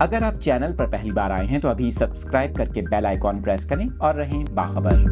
اگر آپ چینل پر پہلی بار آئے ہیں تو ابھی سبسکرائب کر کے بیل آئیکن پریس کریں اور رہیں باخبر۔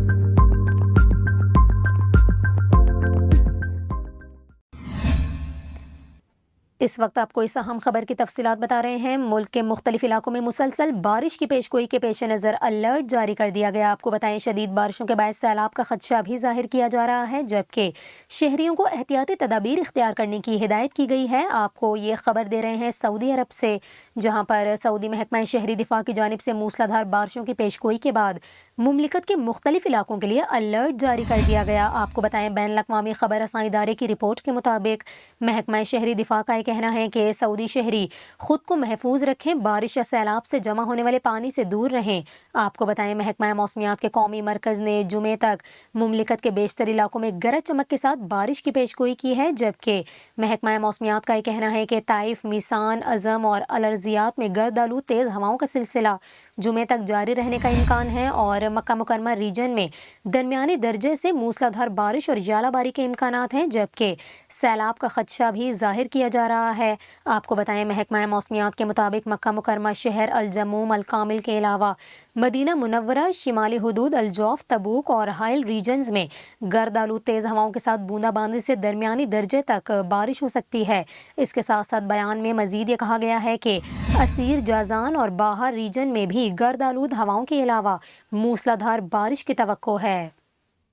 اس وقت آپ کو اس اہم خبر کی تفصیلات بتا رہے ہیں۔ ملک کے مختلف علاقوں میں مسلسل بارش کی پیشگوئی کے پیش نظر الرٹ جاری کر دیا گیا۔ آپ کو بتائیں شدید بارشوں کے باعث سیلاب کا خدشہ بھی ظاہر کیا جا رہا ہے، جبکہ شہریوں کو احتیاطی تدابیر اختیار کرنے کی ہدایت کی گئی ہے۔ آپ کو یہ خبر دے رہے ہیں سعودی عرب سے، جہاں پر سعودی محکمہ شہری دفاع کی جانب سے موسلادھار بارشوں کی پیشگوئی کے بعد مملکت کے مختلف علاقوں کے لیے الرٹ جاری کر دیا گیا۔ آپ کو بتائیں بین الاقوامی خبر رساں ادارے کی رپورٹ کے مطابق محکمہ شہری دفاع کا یہ کہنا ہے کہ سعودی شہری خود کو محفوظ رکھیں، بارش یا سیلاب سے جمع ہونے والے پانی سے دور رہیں۔ آپ کو بتائیں محکمہ موسمیات کے قومی مرکز نے جمعے تک مملکت کے بیشتر علاقوں میں گرج چمک کے ساتھ بارش کی پیشگوئی کی ہے، جبکہ محکمہ موسمیات کا یہ کہنا ہے کہ طائف، میسان، عزم اور الارضیات میں گرد آلود تیز ہواؤں کا سلسلہ جمعے تک جاری رہنے کا امکان ہے اور مکہ مکرمہ ریجن میں درمیانی درجے سے موسلادھار بارش اور ژالہ باری کے امکانات ہیں، جبکہ سیلاب کا خدشہ بھی ظاہر کیا جا رہا ہے۔ آپ کو بتائیں محکمہ موسمیات کے مطابق مکہ مکرمہ شہر، الجموم، الکامل کے علاوہ مدینہ منورہ، شمالی حدود، الجوف، تبوک اور حائل ریجنز میں گرد آلود تیز ہواؤں کے ساتھ بوندا باندی سے درمیانی درجے تک بارش ہو سکتی ہے۔ اس کے ساتھ ساتھ بیان میں مزید یہ کہا گیا ہے کہ عسیر، جازان اور باہر ریجن میں بھی گرد آلود ہواؤں کے علاوہ موسلادھار بارش کی توقع ہے۔